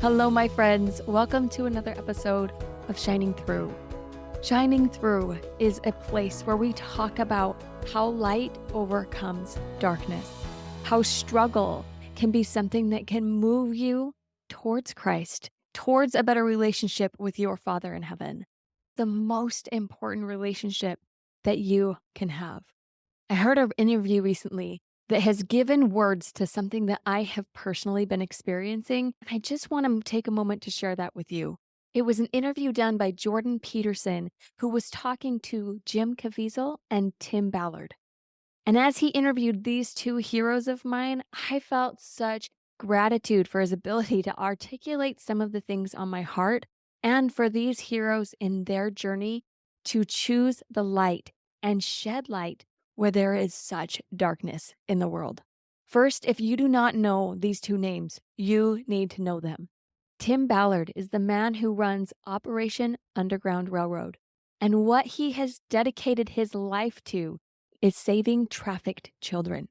Hello, my friends. Welcome to another episode of Shining Through. Shining Through is a place where we talk about how light overcomes darkness, how struggle can be something that can move you towards Christ, towards a better relationship with your Father in heaven, the most important relationship that you can have. I heard an interview recently that has given words to something that I have personally been experiencing. And I just want to take a moment to share that with you. It was an interview done by Jordan Peterson, who was talking to Jim Caviezel and Tim Ballard. And as he interviewed these two heroes of mine, I felt such gratitude for his ability to articulate some of the things on my heart and for these heroes in their journey to choose the light and shed light where there is such darkness in the world. First, if you do not know these two names, you need to know them. Tim Ballard is the man who runs Operation Underground Railroad, and what he has dedicated his life to is saving trafficked children.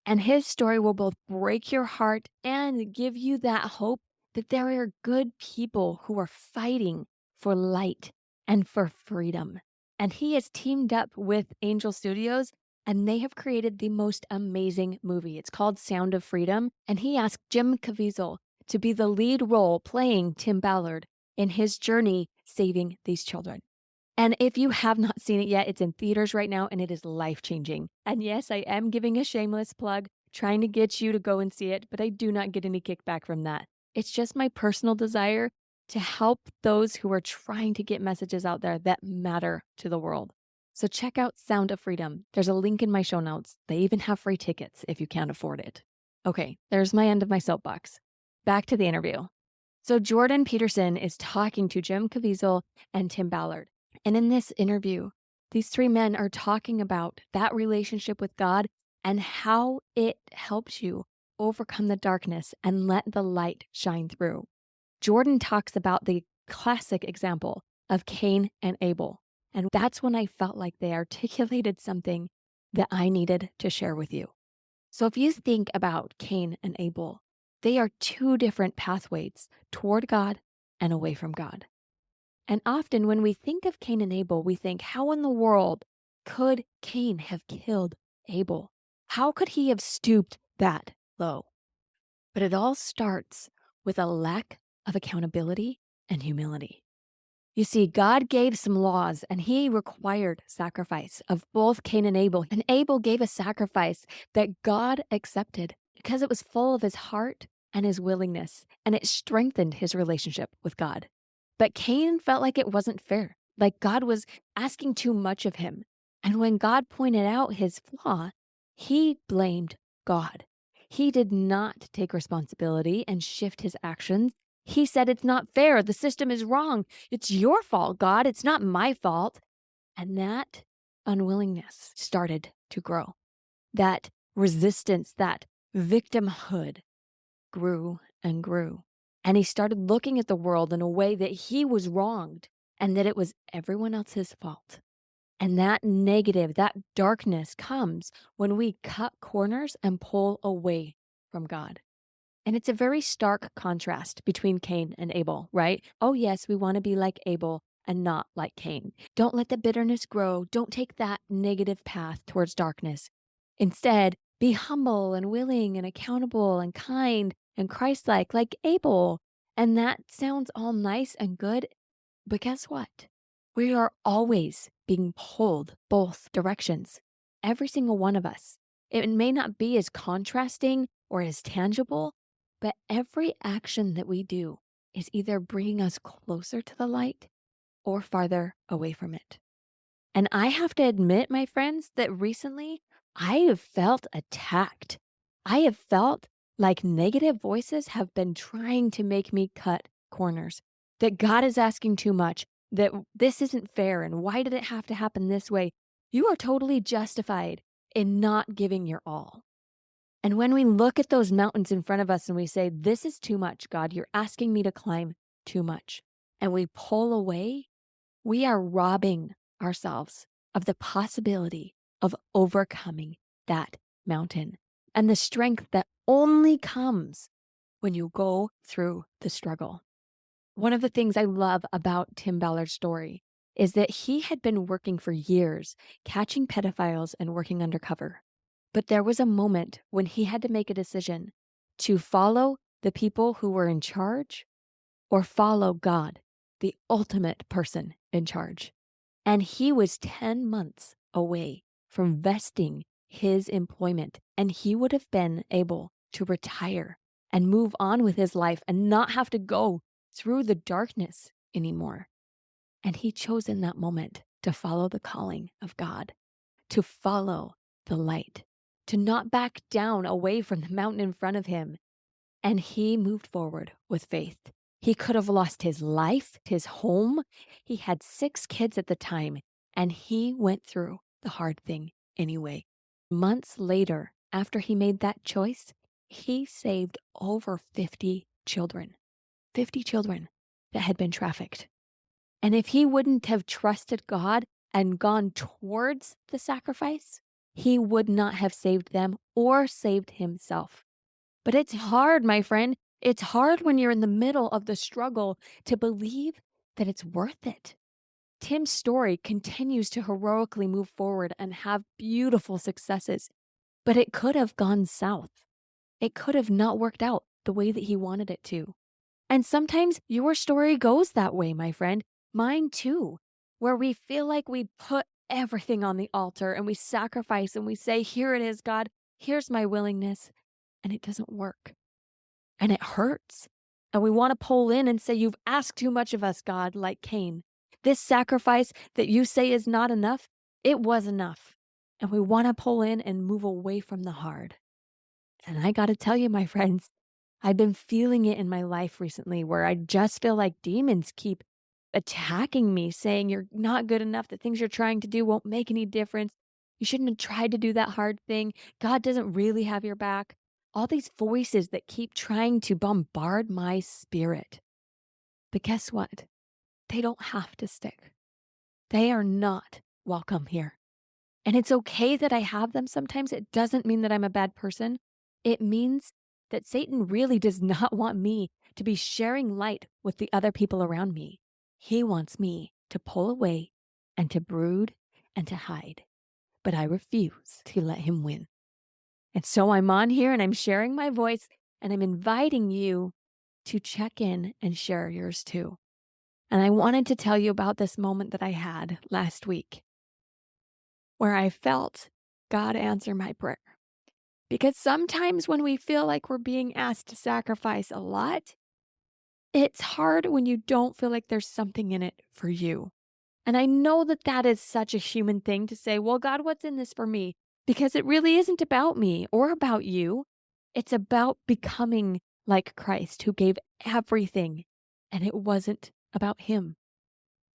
And his story will both break your heart and give you that hope that there are good people who are fighting for light and for freedom. And he has teamed up with Angel Studios, and they have created the most amazing movie. It's called Sound of Freedom. And he asked Jim Caviezel to be the lead role playing Tim Ballard in his journey saving these children. And if you have not seen it yet, it's in theaters right now and it is life-changing. And yes, I am giving a shameless plug, trying to get you to go and see it, but I do not get any kickback from that. It's just my personal desire to help those who are trying to get messages out there that matter to the world. So check out Sound of Freedom. There's a link in my show notes. They even have free tickets if you can't afford it. Okay, there's my end of my soapbox. Back to the interview. So Jordan Peterson is talking to Jim Caviezel and Tim Ballard. And in this interview, these three men are talking about that relationship with God and how it helps you overcome the darkness and let the light shine through. Jordan talks about the classic example of Cain and Able. And that's when I felt like they articulated something that I needed to share with you. So if you think about Cain and Abel, they are two different pathways toward God and away from God. And often when we think of Cain and Abel, we think, how in the world could Cain have killed Abel? How could he have stooped that low? But it all starts with a lack of accountability and humility. You see, God gave some laws and he required sacrifice of both Cain and Abel. And Abel gave a sacrifice that God accepted because it was full of his heart and his willingness, and it strengthened his relationship with God. But Cain felt like it wasn't fair, like God was asking too much of him. And when God pointed out his flaw, he blamed God. He did not take responsibility and shift his actions. He said, it's not fair. The system is wrong. It's your fault, God. It's not my fault. And that unwillingness started to grow. That resistance, that victimhood grew and grew. And he started looking at the world in a way that he was wronged and that it was everyone else's fault. And that negative, that darkness comes when we cut corners and pull away from God. And it's a very stark contrast between Cain and Abel, right? Oh, yes, we want to be like Abel and not like Cain. Don't let the bitterness grow. Don't take that negative path towards darkness. Instead, be humble and willing and accountable and kind and Christ-like, like Abel. And that sounds all nice and good, but guess what? We are always being pulled both directions, every single one of us. It may not be as contrasting or as tangible, but every action that we do is either bringing us closer to the light or farther away from it. And I have to admit, my friends, that recently I have felt attacked. I have felt like negative voices have been trying to make me cut corners, that God is asking too much, that this isn't fair, and why did it have to happen this way? You are totally justified in not giving your all. And when we look at those mountains in front of us and we say, this is too much, God, you're asking me to climb too much, and we pull away, we are robbing ourselves of the possibility of overcoming that mountain and the strength that only comes when you go through the struggle. One of the things I love about Tim Ballard's story is that he had been working for years, catching pedophiles and working undercover. But there was a moment when he had to make a decision to follow the people who were in charge or follow God, the ultimate person in charge. And he was 10 months away from vesting his employment, and he would have been able to retire and move on with his life and not have to go through the darkness anymore. And he chose in that moment to follow the calling of God, to follow the light, to not back down away from the mountain in front of him. And he moved forward with faith. He could have lost his life, his home. He had 6 kids at the time, and he went through the hard thing anyway. Months later, after he made that choice, he saved over 50 children that had been trafficked. And if he wouldn't have trusted God and gone towards the sacrifice, he would not have saved them or saved himself. But it's hard, my friend. It's hard when you're in the middle of the struggle to believe that it's worth it. Tim's story continues to heroically move forward and have beautiful successes, but it could have gone south. It could have not worked out the way that he wanted it to. And sometimes your story goes that way, my friend. Mine too, where we feel like we put everything on the altar and we sacrifice and we say, here it is, God, here's my willingness. And it doesn't work. And it hurts. And we want to pull in and say, you've asked too much of us, God, like Cain. This sacrifice that you say is not enough, it was enough. And we want to pull in and move away from the hard. And I got to tell you, my friends, I've been feeling it in my life recently where I just feel like demons keep attacking me, saying you're not good enough, the things you're trying to do won't make any difference. You shouldn't have tried to do that hard thing. God doesn't really have your back. All these voices that keep trying to bombard my spirit. But guess what? They don't have to stick. They are not welcome here. And it's okay that I have them sometimes. It doesn't mean that I'm a bad person. It means that Satan really does not want me to be sharing light with the other people around me. He wants me to pull away and to brood and to hide. But I refuse to let him win. And so I'm on here and I'm sharing my voice and I'm inviting you to check in and share yours too. And I wanted to tell you about this moment that I had last week where I felt God answer my prayer. Because sometimes when we feel like we're being asked to sacrifice a lot, it's hard when you don't feel like there's something in it for you. And I know that that is such a human thing to say, well, God, what's in this for me? Because it really isn't about me or about you. It's about becoming like Christ who gave everything, and it wasn't about him.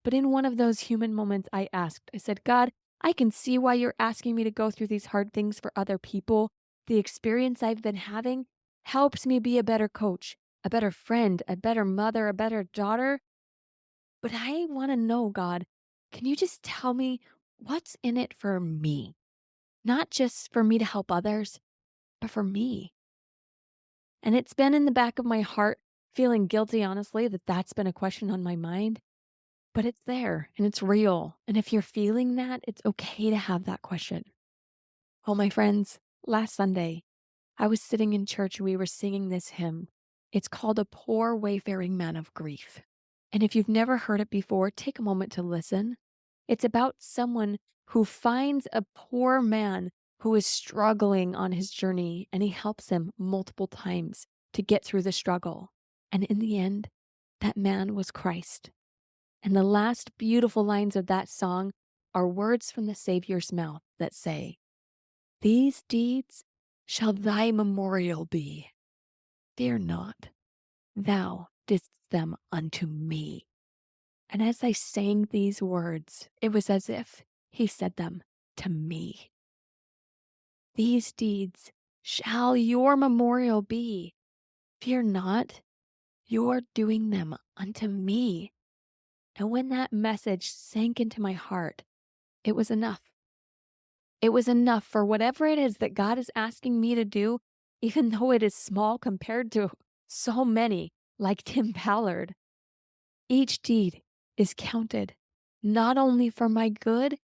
But in one of those human moments, I said, God, I can see why you're asking me to go through these hard things for other people. The experience I've been having helps me be a better coach, a better friend, a better mother, a better daughter. But I want to know, God, can you just tell me what's in it for me? Not just for me to help others, but for me. And it's been in the back of my heart, feeling guilty, honestly, that that's been a question on my mind. But it's there and it's real. And if you're feeling that, it's okay to have that question. Well, my friends, last Sunday, I was sitting in church and we were singing this hymn. It's called A Poor Wayfaring Man of Grief. And if you've never heard it before, take a moment to listen. It's about someone who finds a poor man who is struggling on his journey and he helps him multiple times to get through the struggle. And in the end, that man was Christ. And the last beautiful lines of that song are words from the Savior's mouth that say, "These deeds shall thy memorial be. Fear not, thou didst them unto me." And as I sang these words, it was as if he said them to me. These deeds shall your memorial be. Fear not, you're doing them unto me. And when that message sank into my heart, it was enough. It was enough for whatever it is that God is asking me to do, even though it is small compared to so many, like Tim Ballard. Each deed is counted, not only for my good,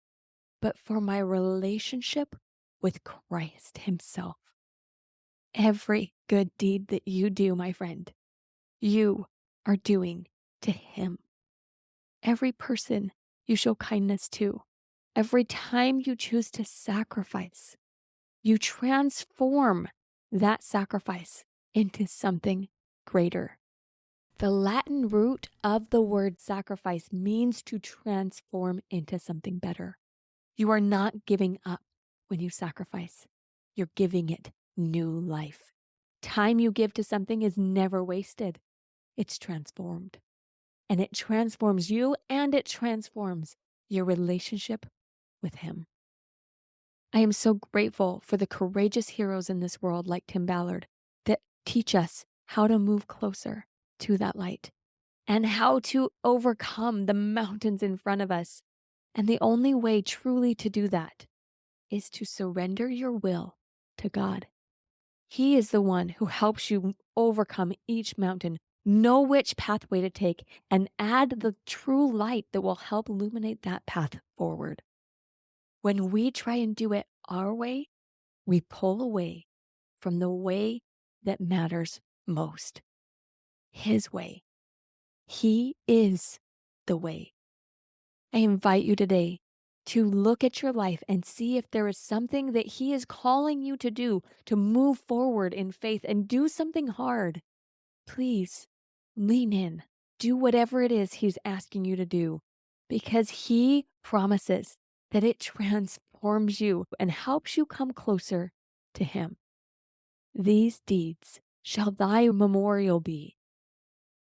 but for my relationship with Christ Himself. Every good deed that you do, my friend, you are doing to Him. Every person you show kindness to, every time you choose to sacrifice, you transform that sacrifice into something greater. The Latin root of the word sacrifice means to transform into something better. You are not giving up when you sacrifice. You're giving it new life. Time you give to something is never wasted. It's transformed. And it transforms you and it transforms your relationship with Him. I am so grateful for the courageous heroes in this world like Tim Ballard that teach us how to move closer to that light and how to overcome the mountains in front of us. And the only way truly to do that is to surrender your will to God. He is the one who helps you overcome each mountain, know which pathway to take, and add the true light that will help illuminate that path forward. When we try and do it our way, we pull away from the way that matters most, His way. He is the way. I invite you today to look at your life and see if there is something that He is calling you to do to move forward in faith and do something hard. Please lean in. Do whatever it is He's asking you to do, because He promises that it transforms you and helps you come closer to Him. These deeds shall thy memorial be.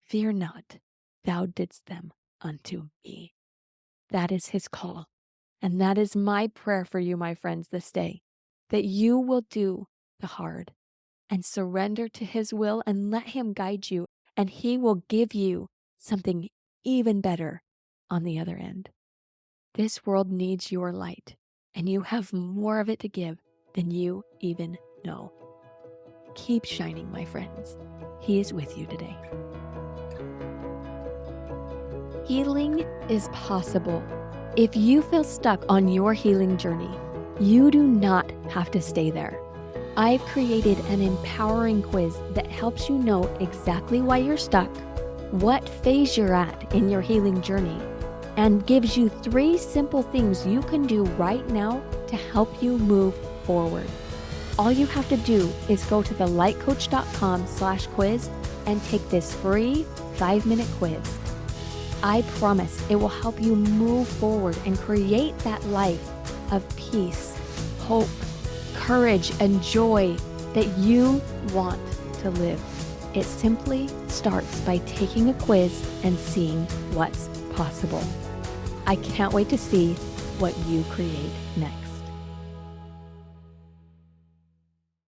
Fear not, thou didst them unto me. That is His call. And that is my prayer for you, my friends, this day, that you will do the hard and surrender to His will and let Him guide you, and He will give you something even better on the other end. This world needs your light, and you have more of it to give than you even know. Keep shining, my friends. He is with you today. Healing is possible. If you feel stuck on your healing journey, you do not have to stay there. I've created an empowering quiz that helps you know exactly why you're stuck, what phase you're at in your healing journey, and gives you 3 simple things you can do right now to help you move forward. All you have to do is go to thelightcoach.com/quiz and take this free 5-minute quiz. I promise it will help you move forward and create that life of peace, hope, courage, and joy that you want to live. It simply starts by taking a quiz and seeing what's possible. I can't wait to see what you create next.